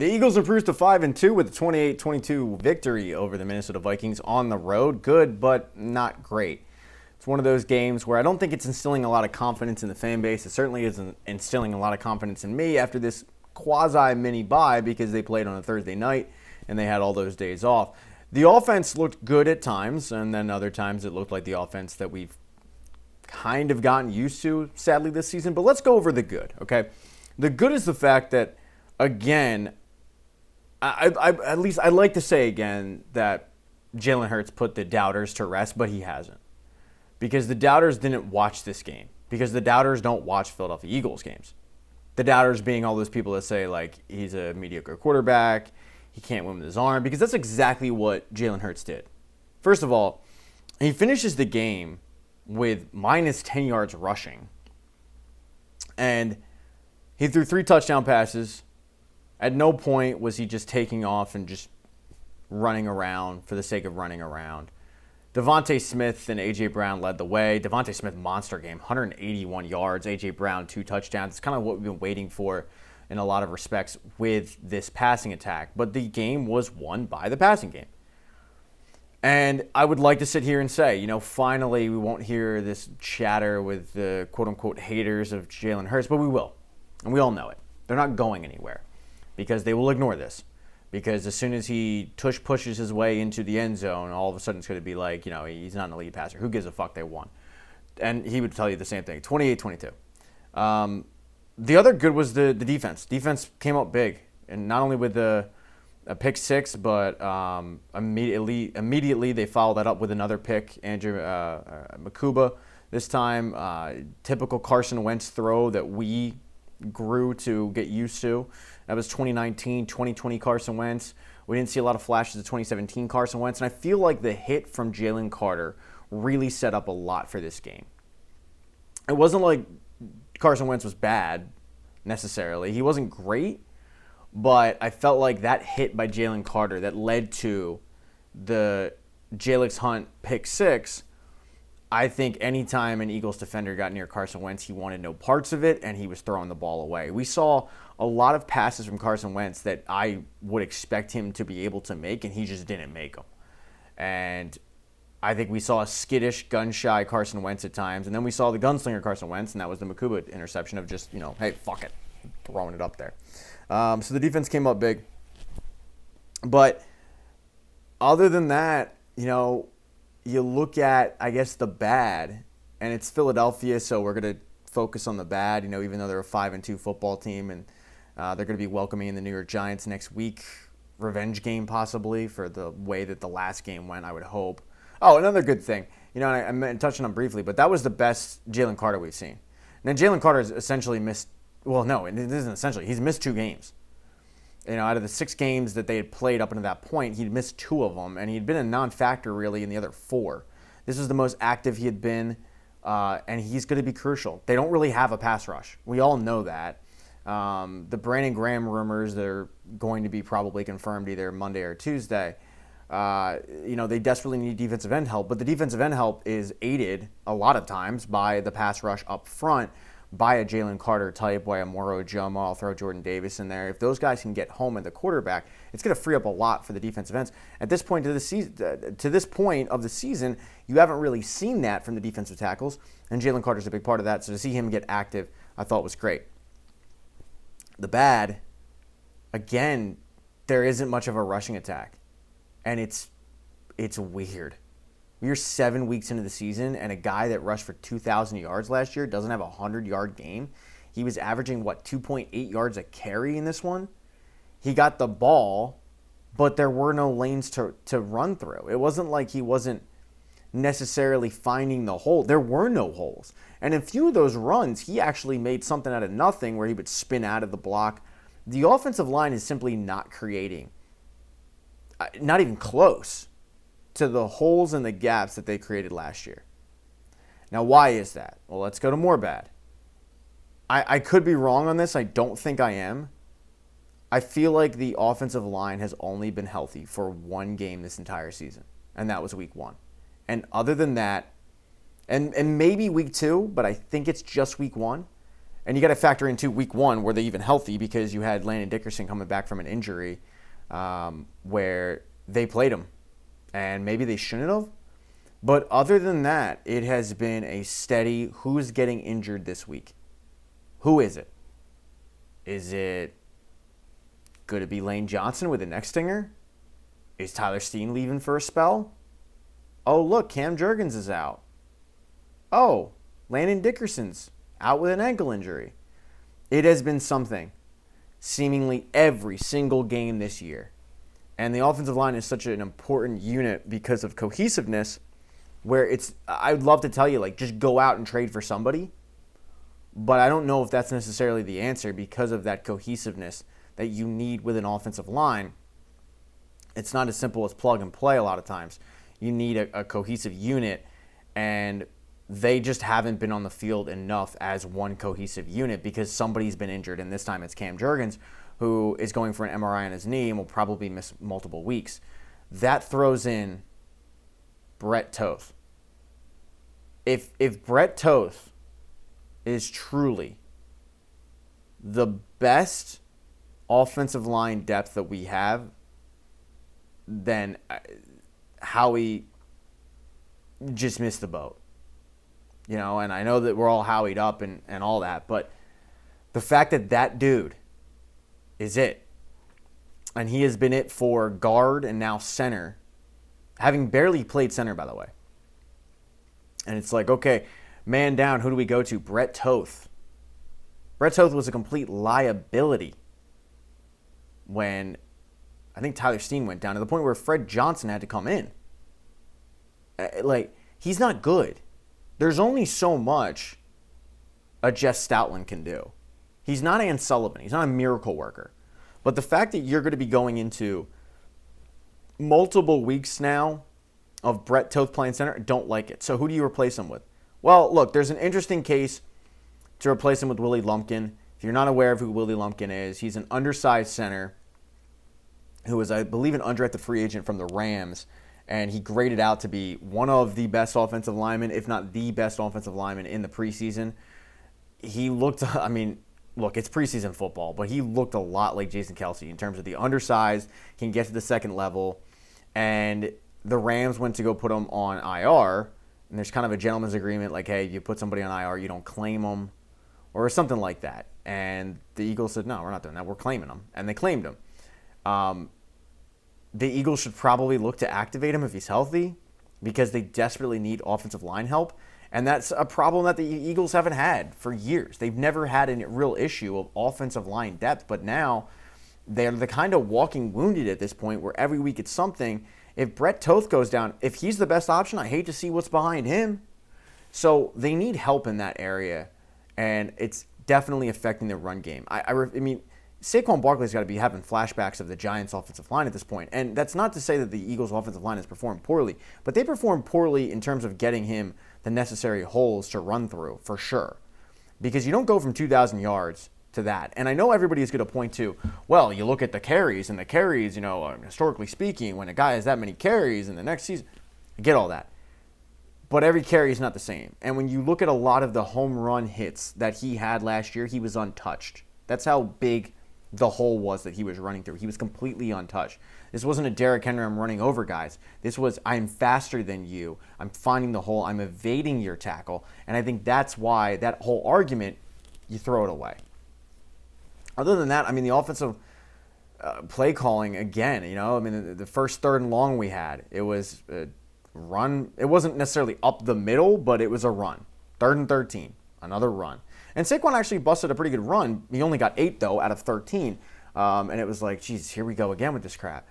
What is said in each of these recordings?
The Eagles improved to 5-2 with a 28-22 victory over the Minnesota Vikings on the road. Good, but not great. It's one of those games where I don't think it's instilling a lot of confidence in the fan base. It certainly isn't instilling a lot of confidence in me after this quasi-mini bye because they played on a Thursday night and they had all those days off. The offense looked good at times, and then other times it looked like the offense that we've kind of gotten used to, sadly, this season. But let's go over the good, okay? The good is the fact that, again, at least I'd like to say again that Jalen Hurts put the doubters to rest, but he hasn't. Because the doubters didn't watch this game. Because the doubters don't watch Philadelphia Eagles games. The doubters being all those people that say, like, he's a mediocre quarterback, he can't win with his arm, because that's exactly what Jalen Hurts did. First of all, he finishes the game with minus 10 yards rushing. And he threw 3 touchdown passes. At no point was he just taking off and just running around for the sake of running around. Devontae Smith and A.J. Brown led the way. Devontae Smith, monster game, 181 yards. A.J. Brown, 2 touchdowns. It's kind of what we've been waiting for in a lot of respects with this passing attack. But the game was won by the passing game. And I would like to sit here and say, finally we won't hear this chatter with the quote-unquote haters of Jalen Hurts, but we will. And we all know it. They're not going anywhere because they will ignore this. Because as soon as he pushes his way into the end zone, all of a sudden it's going to be like, he's not an elite passer. Who gives a fuck? They won. And he would tell you the same thing, 28-22. The other good was the defense. Defense came out big. And not only with a pick 6, but immediately they followed that up with another pick, Andrew Makuba. This time, typical Carson Wentz throw that we grew to get used to. That was 2019, 2020 Carson Wentz. We didn't see a lot of flashes of 2017 Carson Wentz, and I feel like the hit from Jalen Carter really set up a lot for this game. It wasn't like Carson Wentz was bad, necessarily. He wasn't great, but I felt like that hit by Jalen Carter that led to the Jalix Hunt pick 6. I think anytime an Eagles defender got near Carson Wentz, he wanted no parts of it, and he was throwing the ball away. We saw a lot of passes from Carson Wentz that I would expect him to be able to make, and he just didn't make them. And I think we saw a skittish, gun-shy Carson Wentz at times, and then we saw the gunslinger Carson Wentz, and that was the Makuba interception of just, hey, fuck it, throwing it up there. So the defense came up big. But other than that, you look at, I guess, the bad, and it's Philadelphia, so we're going to focus on the bad, even though they're a 5-2 football team, and they're going to be welcoming the New York Giants next week. Revenge game, possibly, for the way that the last game went, I would hope. Oh, another good thing, I touched on them briefly, but that was the best Jalen Carter we've seen. Now, Jalen Carter has essentially missed, well, no, it isn't essentially. He's missed 2 games. Out of the 6 games that they had played up until that point, he'd missed 2 of them, and he'd been a non-factor, really, in the other 4. This was the most active he had been, and he's going to be crucial. They don't really have a pass rush. We all know that. The Brandon Graham rumors that are going to be probably confirmed either Monday or Tuesday, they desperately need defensive end help, but the defensive end help is aided a lot of times by the pass rush up front, by a Jalen Carter type, by a Moro Jomo. I'll throw Jordan Davis in there. If those guys can get home at the quarterback, it's going to free up a lot for the defensive ends. At this point of the season, you haven't really seen that from the defensive tackles, and Jalen Carter's a big part of that. So to see him get active, I thought was great. The bad, again, there isn't much of a rushing attack, and it's weird. We're 7 weeks into the season, and a guy that rushed for 2,000 yards last year doesn't have a 100-yard game. He was averaging, 2.8 yards a carry in this one? He got the ball, but there were no lanes to run through. It wasn't like he wasn't necessarily finding the hole. There were no holes. And in a few of those runs, he actually made something out of nothing where he would spin out of the block. The offensive line is simply not creating, not even close to the holes and the gaps that they created last year. Now, why is that? Well, let's go to more bad. I could be wrong on this. I don't think I am. I feel like the offensive line has only been healthy for 1 game this entire season, and that was week 1. And other than that, and maybe week 2, but I think it's just week 1, And you got to factor into week 1, were they even healthy, because you had Landon Dickerson coming back from an injury where they played him. And maybe they shouldn't have. But other than that, it has been a steady who's getting injured this week. Who is it? Is it going to be Lane Johnson with a neck stinger? Is Tyler Steen leaving for a spell? Oh, look, Cam Jurgens is out. Oh, Landon Dickerson's out with an ankle injury. It has been something seemingly every single game this year. And the offensive line is such an important unit because of cohesiveness, where I would love to tell you, like, just go out and trade for somebody. But I don't know if that's necessarily the answer because of that cohesiveness that you need with an offensive line. It's not as simple as plug and play a lot of times. You need a cohesive unit, and they just haven't been on the field enough as one cohesive unit because somebody's been injured, and this time it's Cam Jurgens, who is going for an MRI on his knee and will probably miss multiple weeks. That throws in Brett Toth. If Brett Toth is truly the best offensive line depth that we have, then Howie just missed the boat. You know, and I know that we're all Howied up and all that, but the fact that that dude is it, and he has been it for guard and now center, having barely played center, by the way. And it's like, okay, man down, who do we go to? Brett Toth. Brett Toth was a complete liability when I think Tyler Steen went down, to the point where Fred Johnson had to come in. Like, he's not good. There's only so much a Jeff Stoutland can do. He's not Ann Sullivan. He's not a miracle worker. But the fact that you're going to be going into multiple weeks now of Brett Toth playing center, I don't like it. So who do you replace him with? Well, look, there's an interesting case to replace him with Willie Lumpkin. If you're not aware of who Willie Lumpkin is, he's an undersized center who was, I believe, an undrafted free agent from the Rams, and he graded out to be one of the best offensive linemen, if not the best offensive lineman in the preseason. He looked, I mean, look, it's preseason football, but he looked a lot like Jason Kelce in terms of the undersized, can get to the second level, and the Rams went to go put him on IR, and there's kind of a gentleman's agreement, like, hey, you put somebody on IR, you don't claim them, or something like that. And the Eagles said, no, we're not doing that, we're claiming them, and they claimed him. The Eagles should probably look to activate him if he's healthy, because they desperately need offensive line help. And that's a problem that the Eagles haven't had for years. They've never had a real issue of offensive line depth, but now they're the kind of walking wounded at this point where every week it's something. If Brett Toth goes down, if he's the best option, I hate to see what's behind him. So they need help in that area, and it's definitely affecting the run game. I mean, Saquon Barkley's got to be having flashbacks of the Giants' offensive line at this point. And that's not to say that the Eagles' offensive line has performed poorly, but they performed poorly in terms of getting him the necessary holes to run through, for sure. Because you don't go from 2,000 yards to that. And I know everybody is going to point to, well, you look at the carries, and the carries, you know, historically speaking, when a guy has that many carries in the next season, I get all that. But every carry is not the same. And when you look at a lot of the home run hits that he had last year, he was untouched. That's how big the hole was that he was running through. He was completely untouched. This wasn't a Derrick Henry, I'm running over guys. This was, I'm faster than you. I'm finding the hole. I'm evading your tackle. And I think that's why that whole argument, you throw it away. Other than that, I mean, the offensive play calling, again, you know, I mean, the first third and long we had, it was a run. It wasn't necessarily up the middle, but it was a run. 3rd and 13, another run. And Saquon actually busted a pretty good run. He only got 8, though, out of 13. And it was like, geez, here we go again with this crap.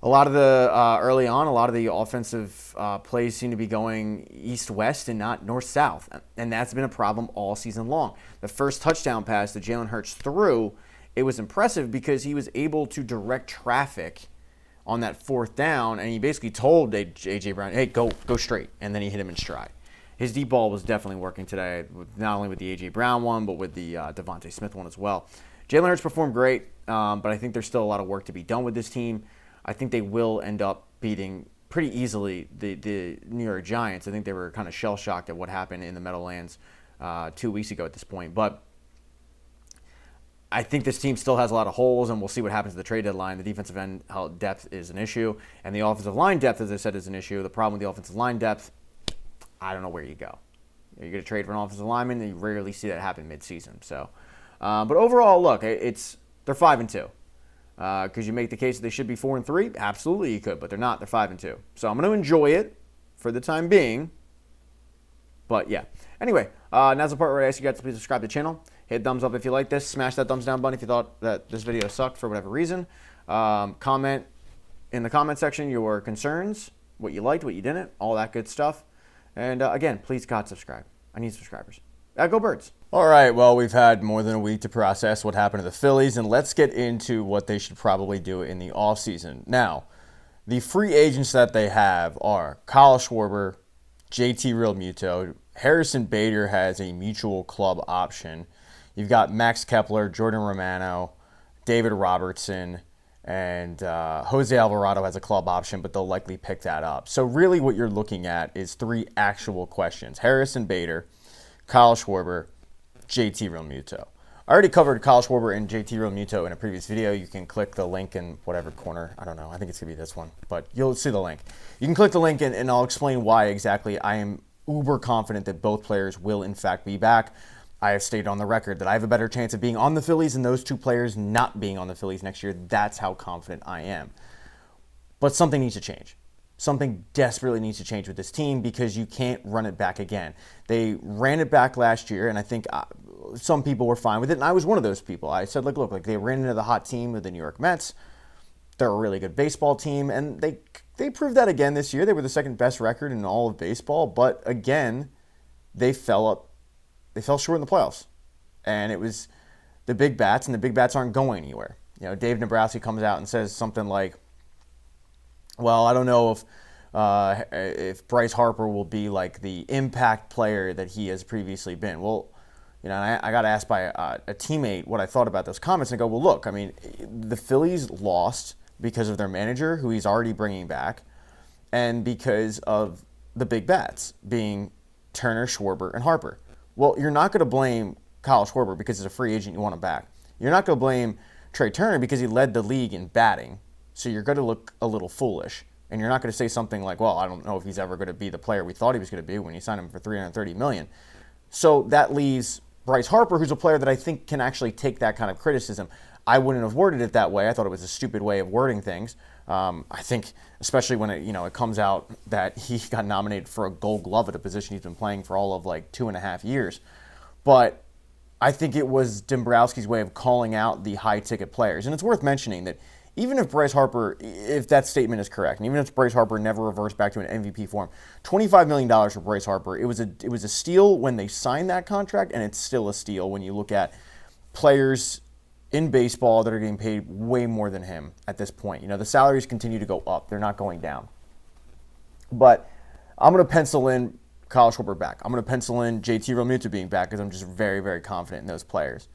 A lot of the, early on, a lot of the offensive plays seem to be going east-west and not north-south. And that's been a problem all season long. The first touchdown pass that Jalen Hurts threw, it was impressive because he was able to direct traffic on that 4th down. And he basically told A.J. Brown, hey, go straight. And then he hit him in stride. His deep ball was definitely working today, not only with the A.J. Brown one, but with the Devontae Smith one as well. Jalen Hurts performed great, but I think there's still a lot of work to be done with this team. I think they will end up beating pretty easily the New York Giants. I think they were kind of shell-shocked at what happened in the Meadowlands 2 weeks ago at this point. But I think this team still has a lot of holes, and we'll see what happens at the trade deadline. The defensive end depth is an issue, and the offensive line depth, as I said, is an issue. The problem with the offensive line depth, I don't know where you go. You're going to trade for an offensive lineman, and you rarely see that happen midseason. So, but overall, look, they're 5-2. Could you make the case that they should be 4-3? Absolutely, you could, but they're not. They're 5-2. So I'm going to enjoy it for the time being. But yeah. Anyway, now's the part where I ask you guys to please subscribe to the channel. Hit thumbs up if you like this. Smash that thumbs down button if you thought that this video sucked for whatever reason. Comment in the comment section your concerns, what you liked, what you didn't, all that good stuff. And again, please God subscribe. I need subscribers. Go Birds. All right, well, we've had more than a week to process what happened to the Phillies, and let's get into what they should probably do in the offseason. Now, the free agents that they have are Kyle Schwarber, JT Realmuto, Harrison Bader has a mutual club option. You've got Max Kepler, Jordan Romano, David Robertson, and Jose Alvarado has a club option, but they'll likely pick that up. So really what you're looking at is 3 actual questions. Harrison Bader, Kyle Schwarber, JT Realmuto. I already covered Kyle Schwarber and JT Realmuto in a previous video. You can click the link in whatever corner. I don't know. I think it's going to be this one, but you'll see the link. You can click the link and I'll explain why exactly I am uber confident that both players will in fact be back. I have stated on the record that I have a better chance of being on the Phillies than those 2 players not being on the Phillies next year. That's how confident I am. But something needs to change. Something desperately needs to change with this team because you can't run it back again. They ran it back last year, and I think some people were fine with it, and I was one of those people. I said, look, they ran into the hot team with the New York Mets. They're a really good baseball team, and they proved that again this year. They were the second best record in all of baseball, but again, they fell short in the playoffs. And it was the big bats, and the big bats aren't going anywhere. You know, Dave Dombrowski comes out and says something like, well, I don't know if Bryce Harper will be like the impact player that he has previously been. Well, you know, I got asked by a teammate what I thought about those comments, and I go, well, look, I mean, the Phillies lost because of their manager, who he's already bringing back, and because of the big bats being Turner, Schwarber, and Harper. Well, you're not going to blame Kyle Schwarber because he's a free agent, you want him back. You're not going to blame Trey Turner because he led the league in batting. So you're going to look a little foolish. And you're not going to say something like, well, I don't know if he's ever going to be the player we thought he was going to be when you signed him for $330 million. So that leaves Bryce Harper, who's a player that I think can actually take that kind of criticism. I wouldn't have worded it that way. I thought it was a stupid way of wording things. I think, especially when it comes out that he got nominated for a Gold Glove at a position he's been playing for all of like 2.5 years. But I think it was Dombrowski's way of calling out the high-ticket players. And it's worth mentioning that even if Bryce Harper, if that statement is correct, and even if Bryce Harper never reverts back to an MVP form, $25 million for Bryce Harper, it was a steal when they signed that contract, and it's still a steal when you look at players in baseball that are getting paid way more than him at this point. You know, the salaries continue to go up. They're not going down. But I'm going to pencil in Kyle Schwarber back. I'm going to pencil in JT Realmuto being back because I'm just very, very confident in those players.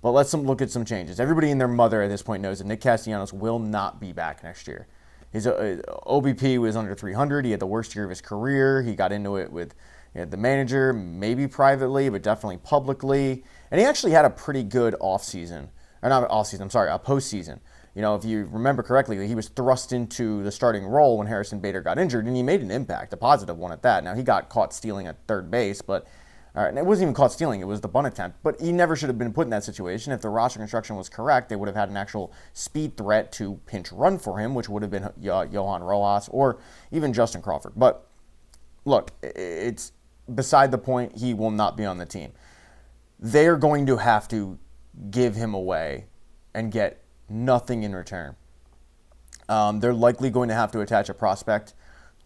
But let's look at some changes. Everybody and their mother at this point knows that Nick Castellanos will not be back next year. His OBP was under 300. He had the worst year of his career. He got into it with the manager, maybe privately, but definitely publicly. And he actually had a pretty good offseason. Or not offseason, I'm sorry, a postseason. You know, if you remember correctly, he was thrust into the starting role when Harrison Bader got injured, and he made an impact, a positive one at that. Now, he got caught stealing at third base, but and it wasn't even caught stealing, it was the bunt attempt. But he never should have been put in that situation. If the roster construction was correct, they would have had an actual speed threat to pinch run for him, which would have been Johan Rojas or even Justin Crawford. But look, it's beside the point. He will not be on the team. They are going to have to give him away and get nothing in return. They're likely going to have to attach a prospect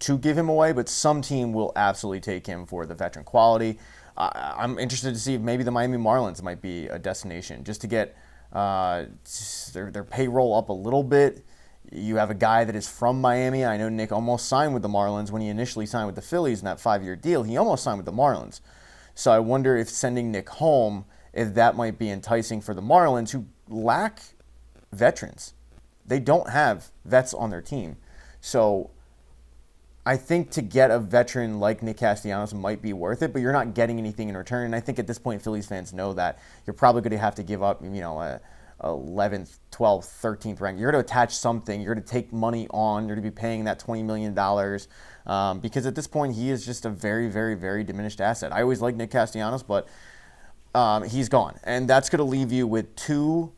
to give him away, but some team will absolutely take him for the veteran quality. I'm interested to see if maybe the Miami Marlins might be a destination just to get their payroll up a little bit. You have a guy that is from Miami. I know Nick almost signed with the Marlins when he initially signed with the Phillies in that 5-year deal. He almost signed with the Marlins. So I wonder if sending Nick home, if that might be enticing for the Marlins, who lack veterans. They don't have vets on their team. So I think to get a veteran like Nick Castellanos might be worth it, but you're not getting anything in return. And I think at this point, Phillies fans know that you're probably going to have to give up, a 11th, 12th, 13th rank. You're going to attach something. You're going to take money on. You're going to be paying that $20 million because at this point, he is just a very, very, very diminished asset. I always liked Nick Castellanos, but he's gone. And that's going to leave you with two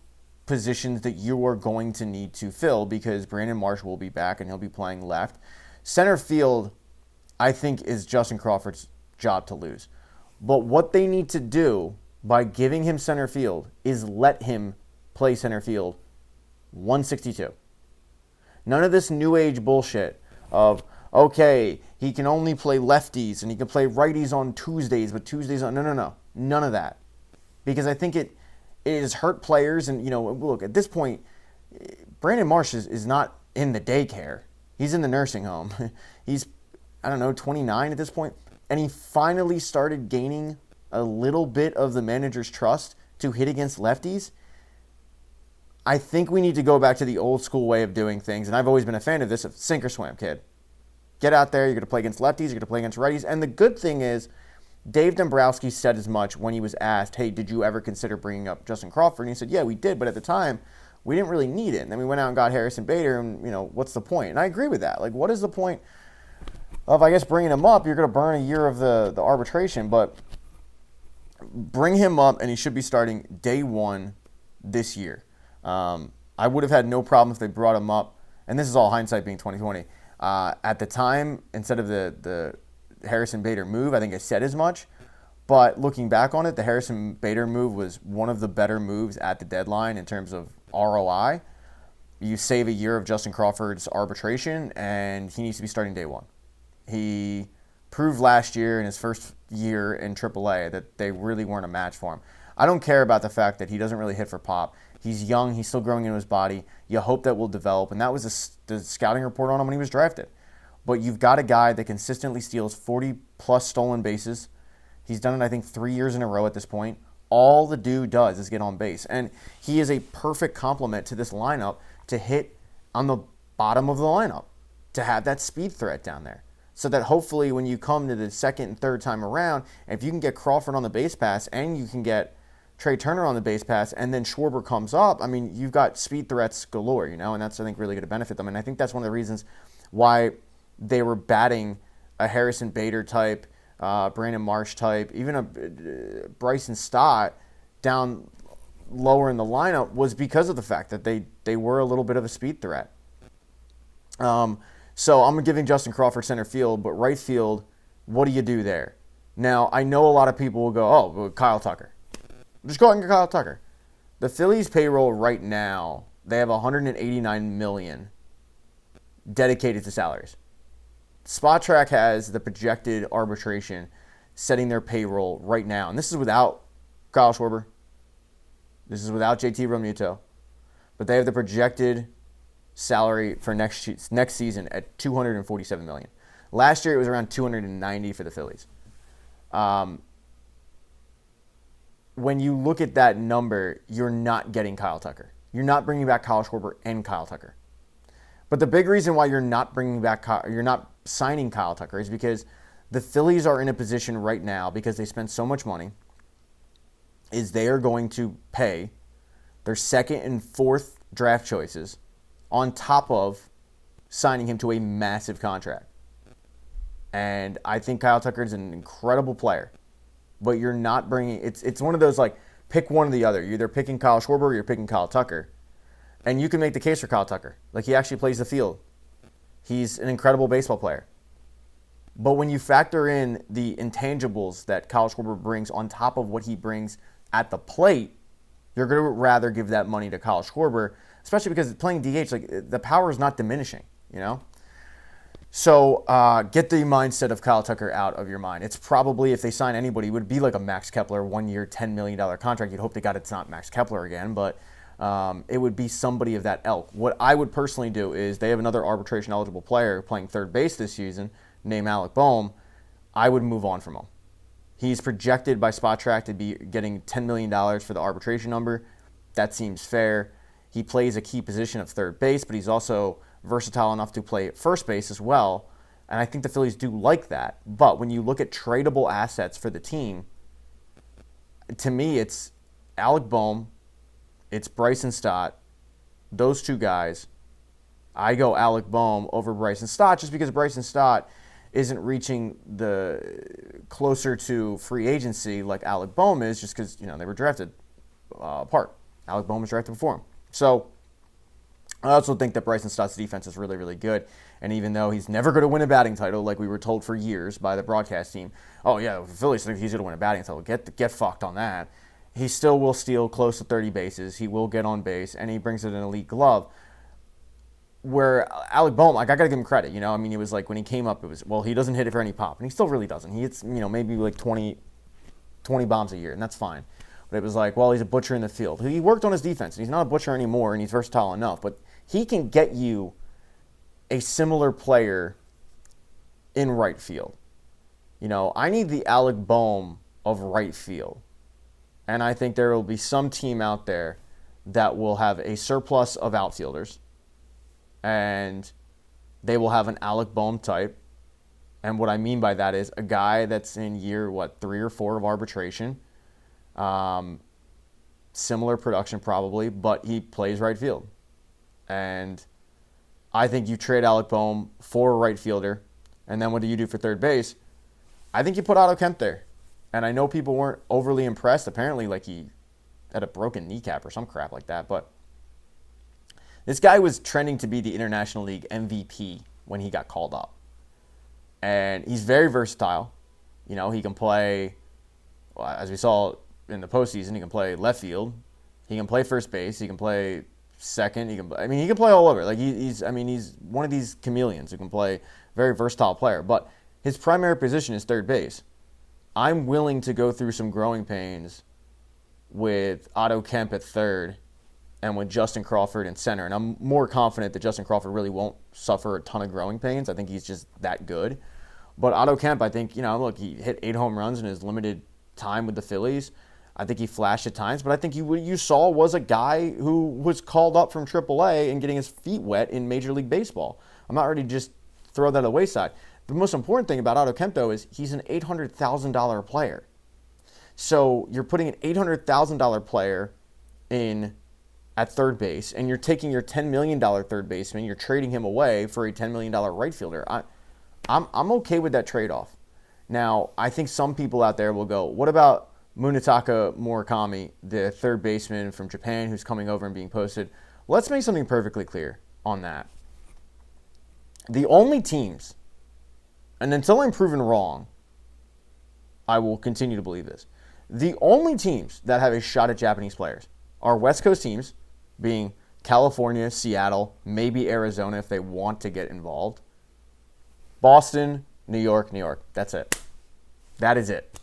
positions that you are going to need to fill because Brandon Marsh will be back and he'll be playing left. Center field, I think, is Justin Crawford's job to lose. But what they need to do by giving him center field is let him play center field 162. None of this new age bullshit of, okay, he can only play lefties and he can play righties on Tuesdays, but Tuesdays on... No. None of that. Because I think it has hurt players. And, look, at this point, Brandon Marsh is not in the daycare. He's in the nursing home. He's, 29 at this point. And he finally started gaining a little bit of the manager's trust to hit against lefties. I think we need to go back to the old school way of doing things. And I've always been a fan of this, of sink or swim, kid. Get out there. You're going to play against lefties. You're going to play against righties. And the good thing is, Dave Dombrowski said as much when he was asked, hey, did you ever consider bringing up Justin Crawford? And he said, yeah, we did. But at the time, we didn't really need it. And then we went out and got Harrison Bader, and, what's the point? And I agree with that. Like, what is the point of, I guess, bringing him up? You're going to burn a year of the arbitration, but bring him up, and he should be starting day one this year. I would have had no problem if they brought him up, and this is all hindsight being 2020. At the time, instead of the Harrison Bader move, I think I said as much. But looking back on it, the Harrison Bader move was one of the better moves at the deadline in terms of ROI. You save a year of Justin Crawford's arbitration, and he needs to be starting day one. He proved last year in his first year in AAA that they really weren't a match for him. I don't care about the fact that he doesn't really hit for pop. He's young. He's still growing into his body. You hope that will develop, and that was the scouting report on him when he was drafted. But you've got a guy that consistently steals 40-plus stolen bases. He's done it, I think, 3 years in a row at this point. All the dude does is get on base. And he is a perfect complement to this lineup to hit on the bottom of the lineup, to have that speed threat down there. So that hopefully when you come to the second and third time around, if you can get Crawford on the base pass and you can get Trey Turner on the base pass and then Schwarber comes up, you've got speed threats galore, and that's, I think, really going to benefit them. And I think that's one of the reasons why they were batting a Harrison Bader type, Brandon Marsh type, even a Bryson Stott down lower in the lineup was because of the fact that they were a little bit of a speed threat. So I'm giving Justin Crawford center field, but right field, what do you do there? Now, I know a lot of people will go, oh, Kyle Tucker. Just go out and get Kyle Tucker. The Phillies payroll right now, they have $189 million dedicated to salaries. SpotTrack has the projected arbitration setting their payroll right now. And this is without Kyle Schwarber. This is without JT Realmuto. But they have the projected salary for next season at $247 million. Last year, it was around $290 for the Phillies. When you look at that number, you're not getting Kyle Tucker. You're not bringing back Kyle Schwarber and Kyle Tucker. But the big reason why you're not signing Kyle Tucker is because the Phillies are in a position right now, because they spent so much money, is they are going to pay their second and fourth draft choices on top of signing him to a massive contract. And I think Kyle Tucker is an incredible player, but you're not bringing, it's one of those, like, pick one or the other. You're either picking Kyle Schwarber or you're picking Kyle Tucker. And you can make the case for Kyle Tucker. Like, he actually plays the field. He's an incredible baseball player. But when you factor in the intangibles that Kyle Schwarber brings on top of what he brings at the plate, you're going to rather give that money to Kyle Schwarber, especially because playing DH, like, the power is not diminishing, So get the mindset of Kyle Tucker out of your mind. It's probably, if they sign anybody, it would be like a Max Kepler 1 year, $10 million contract. You'd hope to God it's not Max Kepler again, but it would be somebody of that ilk. What I would personally do is, they have another arbitration-eligible player playing third base this season named Alec Boehm. I would move on from him. He's projected by SpotTrack to be getting $10 million for the arbitration number. That seems fair. He plays a key position of third base, but he's also versatile enough to play first base as well. And I think the Phillies do like that. But when you look at tradable assets for the team, to me, it's Alec Bohm, it's Bryson Stott, those two guys. I go Alec Bohm over Bryson Stott just because Bryson Stott isn't reaching the closer to free agency like Alec Bohm is, just because they were drafted apart. Alec Bohm was drafted before him. So I also think that Bryson Stott's defense is really, really good. And even though he's never going to win a batting title, like we were told for years by the broadcast team, oh yeah, the Phillies think he's going to win a batting title. Get fucked on that. He still will steal close to 30 bases. He will get on base, and he brings it an elite glove. Where Alec Bohm, I got to give him credit. It was like when he came up, it was, well, he doesn't hit it for any pop, and he still really doesn't. He hits, maybe like 20 bombs a year, and that's fine. But it was like, well, he's a butcher in the field. He worked on his defense, and he's not a butcher anymore, and he's versatile enough. But he can get you a similar player in right field. I need the Alec Bohm of right field. And I think there will be some team out there that will have a surplus of outfielders, and they will have an Alec Bohm type. And what I mean by that is a guy that's in year, 3 or 4 of arbitration. Similar production probably, but he plays right field. And I think you trade Alec Bohm for a right fielder, and then what do you do for third base? I think you put Otto Kemp there. And I know people weren't overly impressed. Apparently, like he had a broken kneecap or some crap like that. But this guy was trending to be the International League MVP when he got called up. And he's very versatile. He can play, as we saw in the postseason, he can play left field. He can play first base. He can play second. He can play all over. Like he's one of these chameleons who can play, very versatile player. But his primary position is third base. I'm willing to go through some growing pains with Otto Kemp at third and with Justin Crawford in center. And I'm more confident that Justin Crawford really won't suffer a ton of growing pains. I think he's just that good. But Otto Kemp, I think, look, he hit 8 home runs in his limited time with the Phillies. I think he flashed at times, but I think what you saw was a guy who was called up from AAA and getting his feet wet in Major League Baseball. I'm not ready to just throw that to the wayside. The most important thing about Otto Kemp, though, is he's an $800,000 player. So you're putting an $800,000 player in at third base, and you're taking your $10 million third baseman, you're trading him away for a $10 million right fielder. I'm okay with that trade-off. Now, I think some people out there will go, what about Munetaka Murakami, the third baseman from Japan who's coming over and being posted? Let's make something perfectly clear on that. The only teams, and until I'm proven wrong, I will continue to believe this. The only teams that have a shot at Japanese players are West Coast teams, being California, Seattle, maybe Arizona if they want to get involved. Boston, New York. That's it. That is it.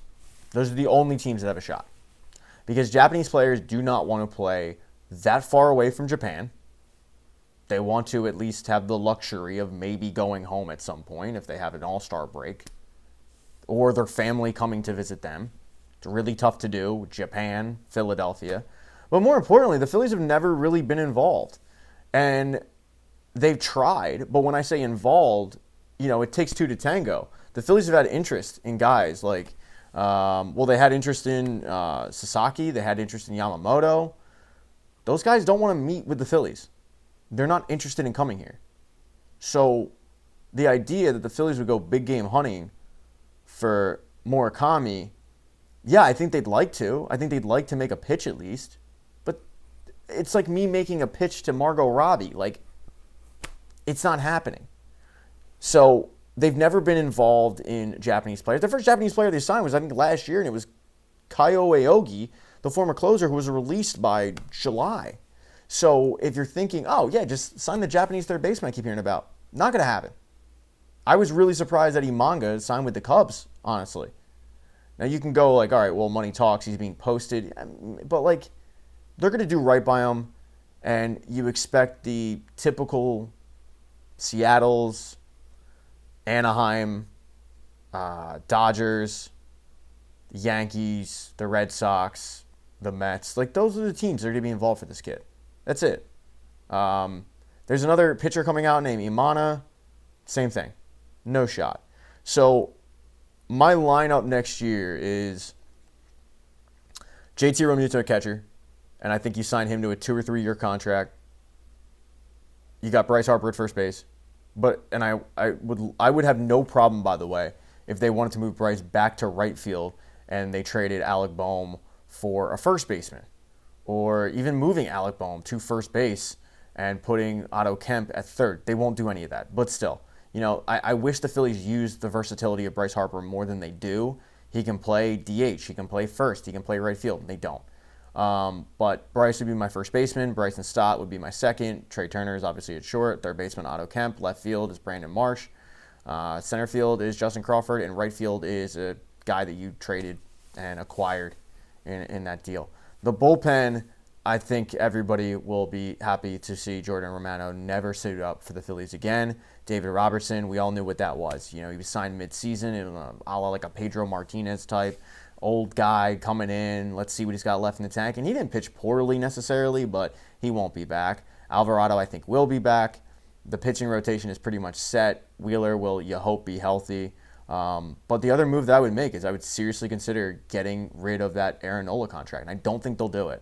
Those are the only teams that have a shot. Because Japanese players do not want to play that far away from Japan. They want to at least have the luxury of maybe going home at some point if they have an all-star break. Or their family coming to visit them. It's really tough to do. Japan, Philadelphia. But more importantly, the Phillies have never really been involved. And they've tried, but when I say involved, it takes two to tango. The Phillies have had interest in guys like, they had interest in Sasaki. They had interest in Yamamoto. Those guys don't want to meet with the Phillies. They're not interested in coming here. So the idea that the Phillies would go big game hunting for Murakami, yeah, I think they'd like to. I think they'd like to make a pitch at least. But it's like me making a pitch to Margot Robbie. Like, it's not happening. So they've never been involved in Japanese players. The first Japanese player they signed was, I think, last year, and it was Kyo Aogi, the former closer who was released by July. So if you're thinking, oh, yeah, just sign the Japanese third baseman I keep hearing about, not going to happen. I was really surprised that Imanga signed with the Cubs, honestly. Now, you can go like, all right, well, money talks, he's being posted. But, like, they're going to do right by him, and you expect the typical Seattle's, Anaheim, Dodgers, the Yankees, the Red Sox, the Mets. Like, those are the teams that are going to be involved for this kid. That's it. There's another pitcher coming out named Imana. Same thing. No shot. So my lineup next year is JT Realmuto catcher, and I think you sign him to a 2 or 3 year contract. You got Bryce Harper at first base, I would have no problem, by the way, if they wanted to move Bryce back to right field and they traded Alec Boehm for a first baseman, or even moving Alec Boehm to first base and putting Otto Kemp at third. They won't do any of that, but still, I wish the Phillies used the versatility of Bryce Harper more than they do. He can play DH, he can play first, he can play right field, and they don't. But Bryce would be my first baseman. Bryson Stott would be my second. Trey Turner is obviously at short. Third baseman, Otto Kemp. Left field is Brandon Marsh. Center field is Justin Crawford. And right field is a guy that you traded and acquired in that deal. The bullpen, I think everybody will be happy to see Jordan Romano never suit up for the Phillies again. David Robertson, we all knew what that was. He was signed mid-season, a la like a Pedro Martinez type. Old guy coming in, let's see what he's got left in the tank. And he didn't pitch poorly necessarily, but he won't be back. Alvarado, I think, will be back. The pitching rotation is pretty much set. Wheeler will, you hope, be healthy. But the other move that I would make is I would seriously consider getting rid of that Aaron Nola contract. And I don't think they'll do it.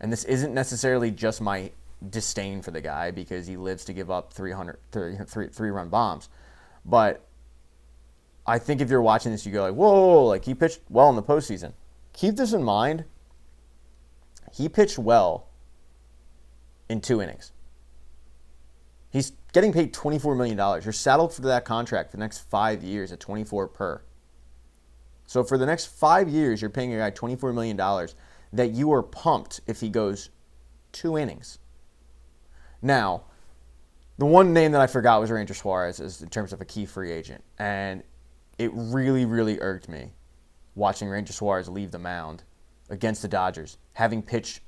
And this isn't necessarily just my disdain for the guy because he lives to give up three-run bombs. But I think if you're watching this, you go like, whoa, like he pitched well in the postseason. Keep this in mind. He pitched well in 2 innings. He's getting paid $24 million. You're saddled for that contract for the next 5 years at $24 per. So for the next 5 years, you're paying a guy $24 million that you are pumped if he goes 2 innings. Now, the one name that I forgot was Ranger Suarez in terms of a key free agent. And it really, really irked me watching Ranger Suarez leave the mound against the Dodgers, having pitched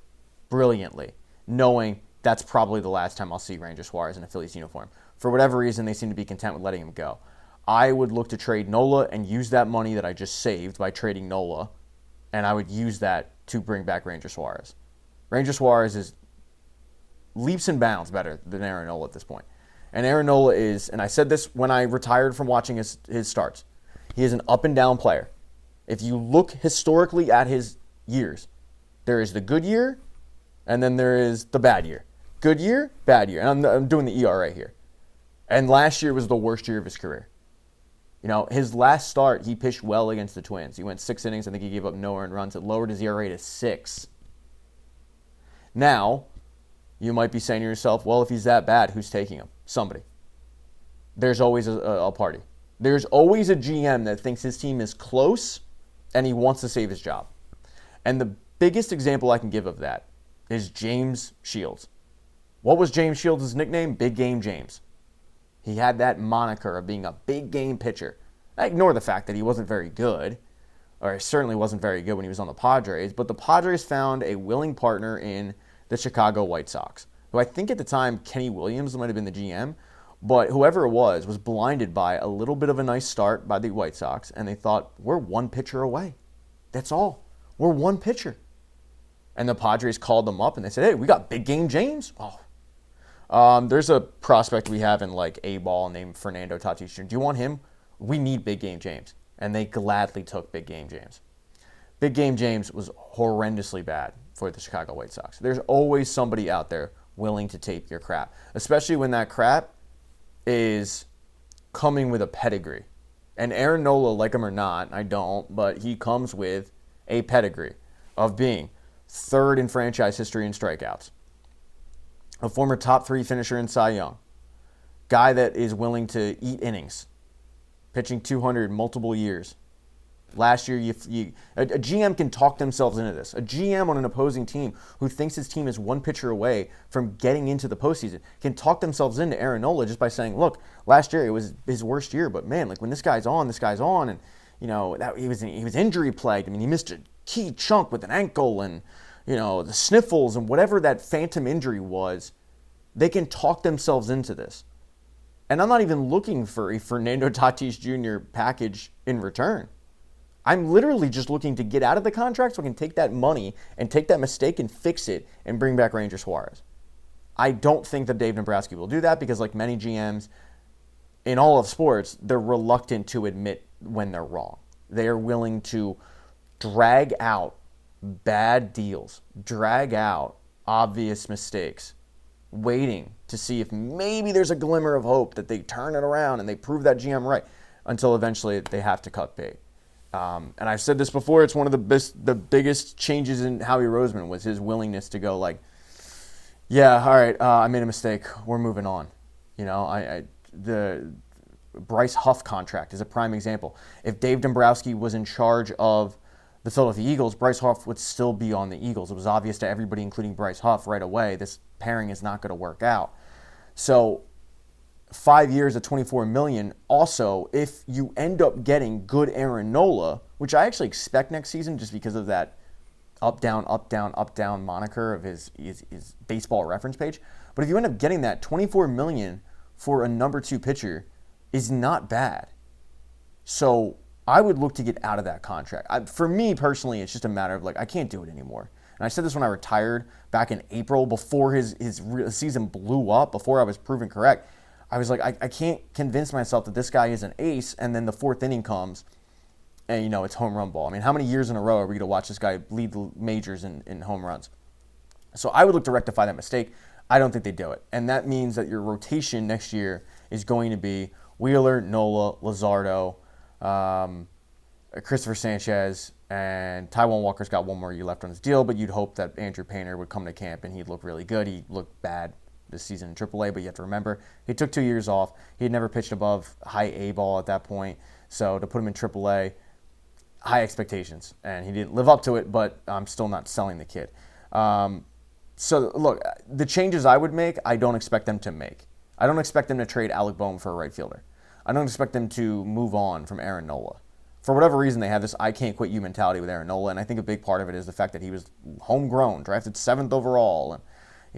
brilliantly, knowing that's probably the last time I'll see Ranger Suarez in a Phillies uniform. For whatever reason, they seem to be content with letting him go. I would look to trade Nola and use that money that I just saved by trading Nola, and I would use that to bring back Ranger Suarez. Ranger Suarez is leaps and bounds better than Aaron Nola at this point. And Aaron Nola is, and I said this when I retired from watching his starts, he is an up-and-down player. If you look historically at his years, there is the good year, and then there is the bad year. Good year, bad year. And I'm doing the ERA here. And last year was the worst year of his career. His last start, he pitched well against the Twins. He went 6 innings. I think he gave up no earned runs. It lowered his ERA to 6. Now, you might be saying to yourself, well, if he's that bad, who's taking him? Somebody. There's always a party. There's always a GM that thinks his team is close and he wants to save his job. And the biggest example I can give of that is James Shields. What was James Shields' nickname? Big Game James. He had that moniker of being a big game pitcher. I ignore the fact that he wasn't very good, or certainly wasn't very good when he was on the Padres, but the Padres found a willing partner in the Chicago White Sox, who I think at the time Kenny Williams might have been the GM, but whoever it was blinded by a little bit of a nice start by the White Sox, and they thought, we're 1 pitcher away. That's all. We're 1 pitcher. And the Padres called them up, and they said, hey, we got Big Game James. There's a prospect we have in like A-ball named Fernando Tatis Jr. Do you want him? We need Big Game James. And they gladly took Big Game James. Big Game James was horrendously bad for the Chicago White Sox. There's always somebody out there willing to take your crap, especially when that crap is coming with a pedigree. And Aaron Nola, like him or not, I don't, but he comes with a pedigree of being 3rd in franchise history in strikeouts, a former top 3 finisher in Cy Young, guy that is willing to eat innings, pitching 200 multiple years. Last year, a GM can talk themselves into this. A GM on an opposing team who thinks his team is 1 pitcher away from getting into the postseason can talk themselves into Aaron Nola just by saying, look, last year it was his worst year, but man, like when this guy's on, and that he was injury plagued. I mean, he missed a key chunk with an ankle and the sniffles and whatever that phantom injury was. They can talk themselves into this. And I'm not even looking for a Fernando Tatis Jr. package in return. I'm literally just looking to get out of the contract so I can take that money and take that mistake and fix it and bring back Ranger Suarez. I don't think that Dave Dombrowski will do that because, like many GMs, in all of sports, they're reluctant to admit when they're wrong. They are willing to drag out bad deals, drag out obvious mistakes, waiting to see if maybe there's a glimmer of hope that they turn it around and they prove that GM right, until eventually they have to cut bait. And I've said this before, it's one of the biggest changes in Howie Roseman was his willingness to go like, yeah, all right, I made a mistake. We're moving on. The Bryce Huff contract is a prime example. If Dave Dombrowski was in charge of the Philadelphia Eagles, Bryce Huff would still be on the Eagles. It was obvious to everybody, including Bryce Huff, right away, this pairing is not going to work out. So 5 years at $24 million. Also, if you end up getting good Aaron Nola, which I actually expect next season just because of that up, down, up, down, up, down moniker of his baseball reference page. But if you end up getting that, $24 million for a number 2 pitcher is not bad. So I would look to get out of that contract. For me personally, it's just a matter of like, I can't do it anymore. And I said this when I retired back in April before his season blew up, before I was proven correct. I was like, I can't convince myself that this guy is an ace, and then the 4th inning comes, and it's home run ball. I mean, how many years in a row are we going to watch this guy lead the majors in home runs? So I would look to rectify that mistake. I don't think they do it. And that means that your rotation next year is going to be Wheeler, Nola, Luzardo, Christopher Sanchez, and Taijuan Walker's got one more year left on his deal, but you'd hope that Andrew Painter would come to camp and he'd look really good. He looked bad this season in AAA, but you have to remember, he took 2 years off. He had never pitched above high A ball at that point. So to put him in AAA, high expectations. And he didn't live up to it, but I'm still not selling the kid. So look, the changes I would make, I don't expect them to make. I don't expect them to trade Alec Boehm for a right fielder. I don't expect them to move on from Aaron Nola. For whatever reason, they have this I can't quit you mentality with Aaron Nola, and I think a big part of it is the fact that he was homegrown, drafted 7th overall, and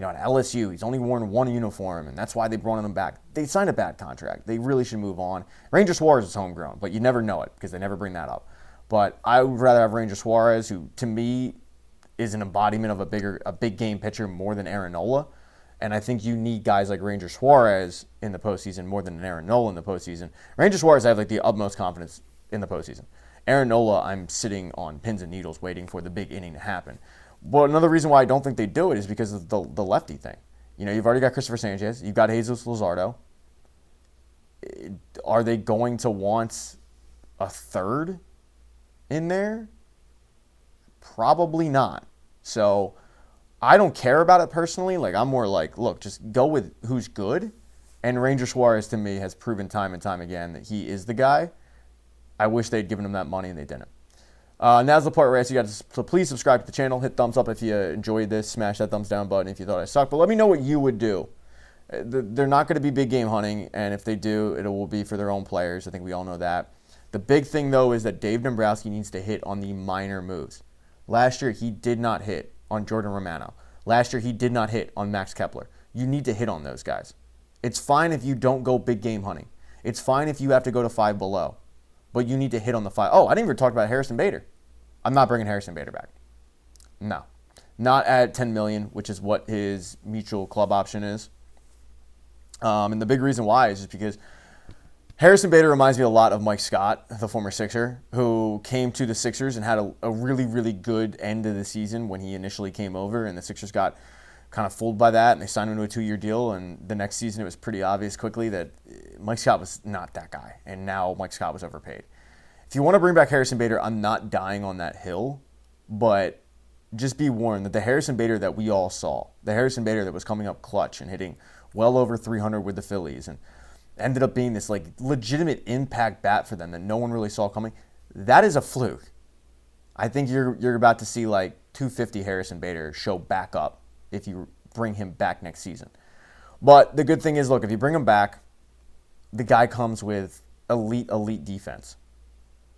at LSU, he's only worn one uniform, and that's why they brought him back. They signed a bad contract. They really should move on. Ranger Suarez is homegrown, but you never know it because they never bring that up. But I would rather have Ranger Suarez, who to me is an embodiment of a big game pitcher more than Aaron Nola. And I think you need guys like Ranger Suarez in the postseason more than Aaron Nola in the postseason. Ranger Suarez, I have like the utmost confidence in the postseason. Aaron Nola, I'm sitting on pins and needles waiting for the big inning to happen. But another reason why I don't think they do it is because of the lefty thing. You've already got Christopher Sanchez. You've got Jesus Luzardo. Are they going to want a third in there? Probably not. So I don't care about it personally. Like, I'm more like, look, just go with who's good. And Ranger Suarez, to me, has proven time and time again that he is the guy. I wish they'd given him that money, and they didn't. Now's the part where I ask you guys to please subscribe to the channel. Hit thumbs up if you enjoyed this. Smash that thumbs down button if you thought I sucked. But let me know what you would do. They're not going to be big game hunting, and if they do, it will be for their own players. I think we all know that. The big thing, though, is that Dave Dombrowski needs to hit on the minor moves. Last year, he did not hit on Jordan Romano. Last year, he did not hit on Max Kepler. You need to hit on those guys. It's fine if you don't go big game hunting. It's fine if you have to go to 5 below. But you need to hit on the 5. Oh, I didn't even talk about Harrison Bader. I'm not bringing Harrison Bader back. No. Not at $10 million, which is what his mutual club option is. And the big reason why is just because Harrison Bader reminds me a lot of Mike Scott, the former Sixer, who came to the Sixers and had a really, really good end of the season when he initially came over, and the Sixers got kind of fooled by that, and they signed him to a 2-year deal, and the next season it was pretty obvious quickly that Mike Scott was not that guy, and now Mike Scott was overpaid. If you want to bring back Harrison Bader, I'm not dying on that hill, but just be warned that the Harrison Bader that we all saw, the Harrison Bader that was coming up clutch and hitting well over 300 with the Phillies and ended up being this like legitimate impact bat for them that no one really saw coming, that is a fluke. I think you're about to see like 250 Harrison Bader show back up if you bring him back next season. But the good thing is, look, if you bring him back, the guy comes with elite defense.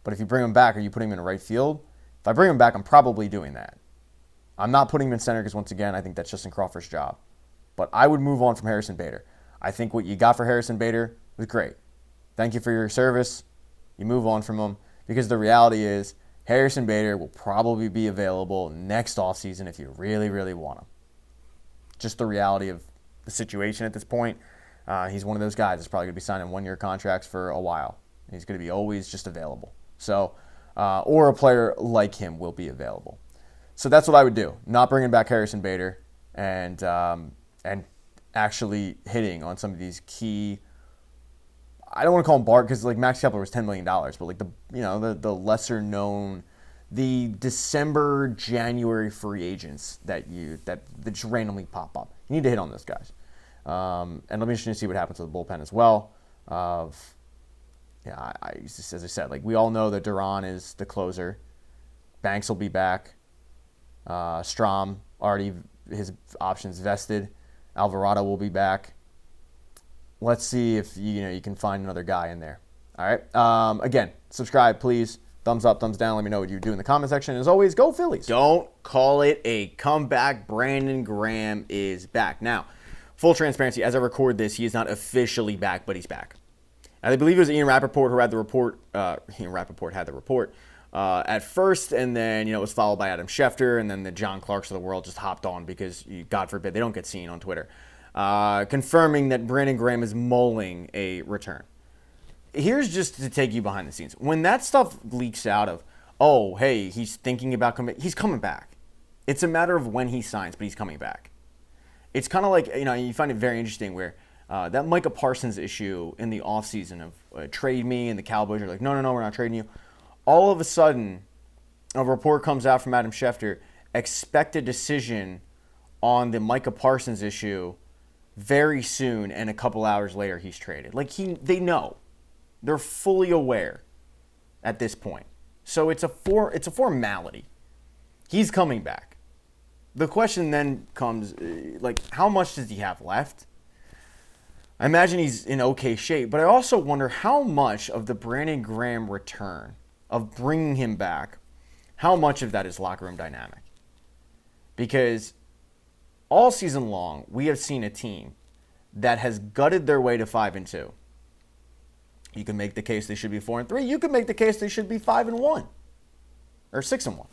But if you bring him back or you put him in right field, if I bring him back, I'm probably doing that. I'm not putting him in center because, once again, I think that's Justin Crawford's job. But I would move on from Harrison Bader. I think what you got for Harrison Bader was great. Thank you for your service. You move on from him because the reality is Harrison Bader will probably be available next offseason if you really, really want him. Just the reality of the situation at this point. He's one of those guys that's probably going to be signing 1-year contracts for a while. He's going to be always just available. So, or a player like him will be available. So that's what I would do. Not bringing back Harrison Bader and actually hitting on some of these key. I don't want to call him Bart because like Max Kepler was $10 million, but like the lesser known, the December, January free agents that just randomly pop up. You need to hit on those guys. And let me just see what happens to the bullpen as well. As I said, like we all know that Duran is the closer. Banks will be back. Strom already his options vested. Alvarado will be back. Let's see if you can find another guy in there. All right. Again, subscribe, please. Thumbs up, thumbs down. Let me know what you do in the comment section. As always, go Phillies. Don't call it a comeback. Brandon Graham is back. Now, full transparency, as I record this, he is not officially back, but he's back. I believe it was Ian Rappaport who had the report. Ian Rappaport had the report at first, and then it was followed by Adam Schefter, and then the John Clarks of the world just hopped on because, God forbid, they don't get seen on Twitter, confirming that Brandon Graham is mulling a return. Here's just to take you behind the scenes. When that stuff leaks out of, oh, hey, he's thinking about coming, he's coming back. It's a matter of when he signs, but he's coming back. It's kind of like, you find it very interesting where that Micah Parsons issue in the offseason of trade me, and the Cowboys are like, no, we're not trading you. All of a sudden, a report comes out from Adam Schefter, expect a decision on the Micah Parsons issue very soon, and a couple hours later he's traded. Like they know. They're fully aware at this point. So it's a formality. He's coming back. The question then comes, how much does he have left? I imagine he's in okay shape, but I also wonder how much of the Brandon Graham return, of bringing him back, how much of that is locker room dynamic? Because all season long, we have seen a team that has gutted their way to 5-2. You can make the case they should be 4-3. You can make the case they should be 5-1 or 6-1.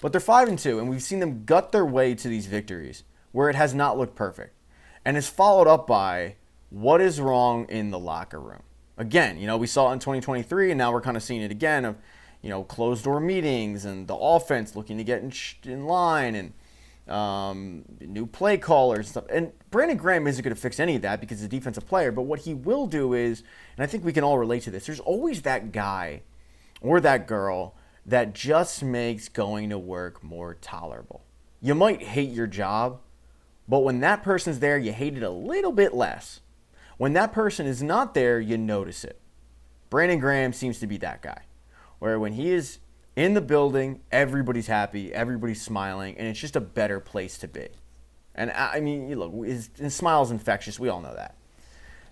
But they're 5-2, and we've seen them gut their way to these victories where it has not looked perfect. And it's followed up by what is wrong in the locker room. Again, we saw it in 2023, and now we're kind of seeing it again of, closed-door meetings and the offense looking to get in line and new play callers and stuff. And Brandon Graham isn't going to fix any of that because he's a defensive player. But what he will do is, and I think we can all relate to this, there's always that guy or that girl that just makes going to work more tolerable. You might hate your job, but when that person's there, you hate it a little bit less. When that person is not there, you notice it. Brandon Graham seems to be that guy, where when he is in the building, everybody's happy, everybody's smiling, and it's just a better place to be. And I mean, look, his smile's infectious. We all know that.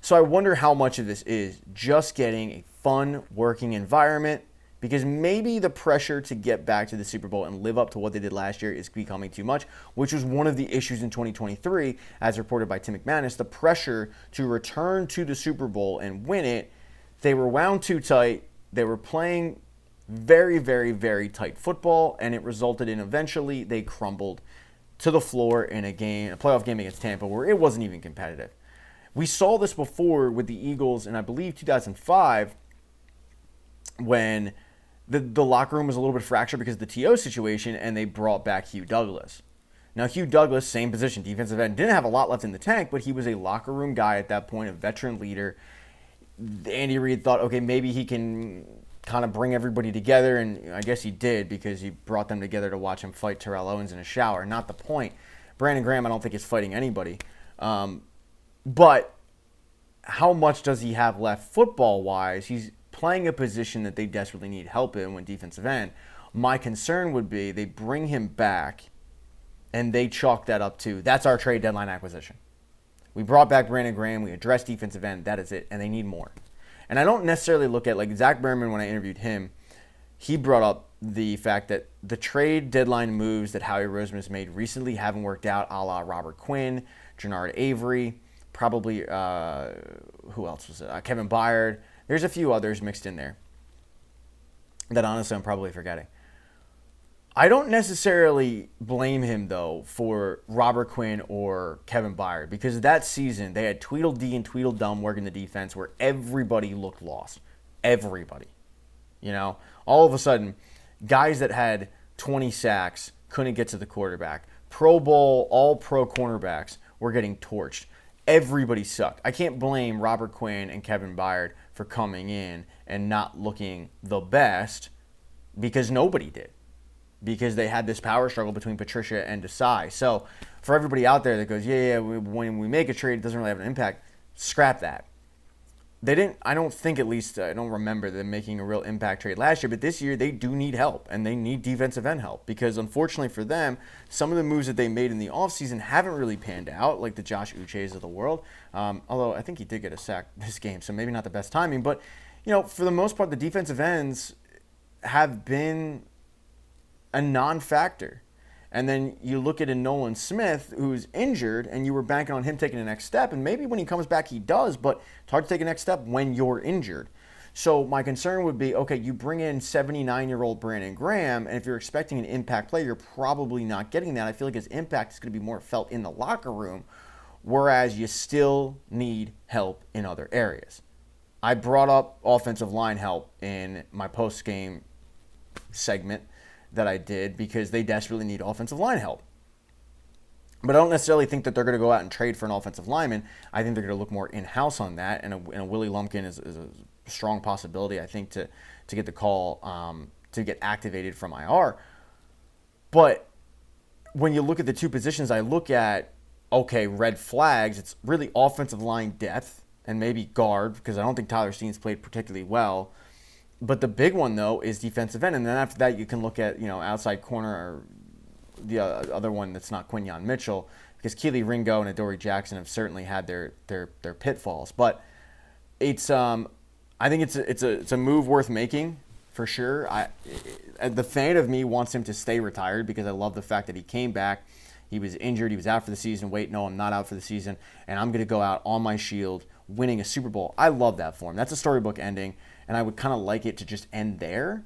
So I wonder how much of this is just getting a fun working environment, because maybe the pressure to get back to the Super Bowl and live up to what they did last year is becoming too much, which was one of the issues in 2023, as reported by Tim McManus, the pressure to return to the Super Bowl and win it. They were wound too tight. They were playing very, very, very tight football, and it resulted in eventually they crumbled to the floor in a playoff game against Tampa, where it wasn't even competitive. We saw this before with the Eagles in, I believe, 2005, when the locker room was a little bit fractured because of the TO situation, and they brought back Hugh Douglas. Now, Hugh Douglas, same position, defensive end, didn't have a lot left in the tank, but he was a locker room guy at that point, a veteran leader. Andy Reid thought, okay, maybe he can kind of bring everybody together, and I guess he did, because he brought them together to watch him fight Terrell Owens in a shower. Not the point. Brandon Graham, I don't think, is fighting anybody. But how much does he have left football-wise? He's playing a position that they desperately need help in when defensive end. My concern would be they bring him back, and they chalk that up to, that's our trade deadline acquisition. We brought back Brandon Graham. We addressed defensive end. That is it, and they need more. And I don't necessarily look at, like Zach Berman, when I interviewed him, he brought up the fact that the trade deadline moves that Howie Roseman has made recently haven't worked out, a la Robert Quinn, Jannard Avery, probably, who else was it? Kevin Byard. There's a few others mixed in there that honestly I'm probably forgetting. I don't necessarily blame him, though, for Robert Quinn or Kevin Byard, because that season they had Tweedledee and Tweedledum working the defense where everybody looked lost. Everybody. All of a sudden, guys that had 20 sacks couldn't get to the quarterback. Pro Bowl, all pro cornerbacks were getting torched. Everybody sucked. I can't blame Robert Quinn and Kevin Byard for coming in and not looking the best because nobody did. Because they had this power struggle between Patricia and Desai. So for everybody out there that goes, when we make a trade, it doesn't really have an impact, scrap that. They didn't, I don't think at least, I don't remember them making a real impact trade last year, but this year they do need help, and they need defensive end help, because unfortunately for them, some of the moves that they made in the offseason haven't really panned out, like the Josh Uches of the world, although I think he did get a sack this game, so maybe not the best timing, but for the most part, the defensive ends have been a non-factor. And then you look at a Nolan Smith who's injured, and you were banking on him taking the next step. And maybe when he comes back, he does, but it's hard to take a next step when you're injured. So my concern would be, okay, you bring in 79-year-old Brandon Graham, and if you're expecting an impact play, you're probably not getting that. I feel like his impact is going to be more felt in the locker room, whereas you still need help in other areas. I brought up offensive line help in my post-game segment that I did because they desperately need offensive line help. But I don't necessarily think that they're going to go out and trade for an offensive lineman. I think they're going to look more in-house on that, and a Willie Lumpkin is a strong possibility, I think, to get the call to get activated from IR. But when you look at the two positions, I look at, okay, red flags, it's really offensive line depth and maybe guard, because I don't think Tyler Steen's played particularly well. But the big one, though, is defensive end. And then after that, you can look at, outside corner or the other one that's not Quinyon Mitchell, because Keely Ringo and Adoree Jackson have certainly had their pitfalls. But it's I think it's a move worth making for sure. The fan of me wants him to stay retired because I love the fact that he came back. He was injured. He was out for the season. Wait, no, I'm not out for the season. And I'm going to go out on my shield winning a Super Bowl. I love that for him. That's a storybook ending. And I would kind of like it to just end there.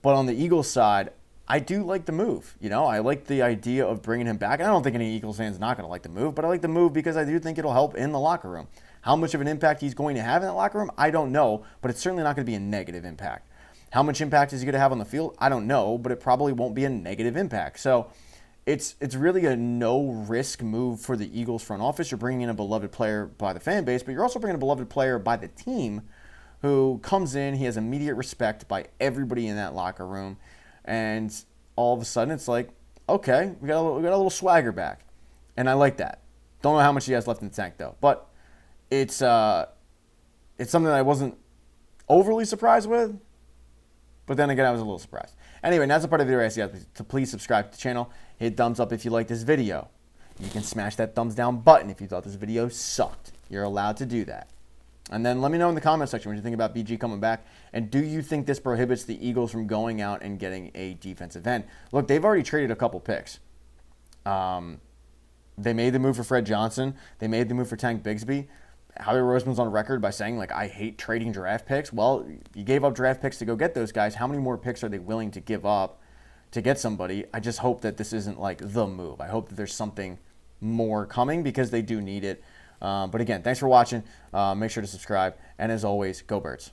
But on the Eagles side, I do like the move. I like the idea of bringing him back. And I don't think any Eagles fan is not going to like the move, but I like the move because I do think it'll help in the locker room. How much of an impact he's going to have in that locker room, I don't know, but it's certainly not going to be a negative impact. How much impact is he going to have on the field? I don't know, but it probably won't be a negative impact. So it's really a no-risk move for the Eagles front office. You're bringing in a beloved player by the fan base, but you're also bringing a beloved player by the team who comes in, he has immediate respect by everybody in that locker room, and all of a sudden it's like, okay, we got a little swagger back, and I like that. Don't know how much he has left in the tank though, but it's something that I wasn't overly surprised with, but then again I was a little surprised. Anyway, that's the part of the video I ask you guys to please subscribe to the channel, hit thumbs up if you like this video. You can smash that thumbs down button if you thought this video sucked. You're allowed to do that. And then let me know in the comment section what you think about BG coming back. And do you think this prohibits the Eagles from going out and getting a defensive end? Look, they've already traded a couple picks. They made the move for Fred Johnson. They made the move for Tank Bigsby. Howie Roseman's on record by saying, I hate trading draft picks. Well, you gave up draft picks to go get those guys. How many more picks are they willing to give up to get somebody? I just hope that this isn't the move. I hope that there's something more coming because they do need it. But again, thanks for watching. Make sure to subscribe. And as always, go Birds.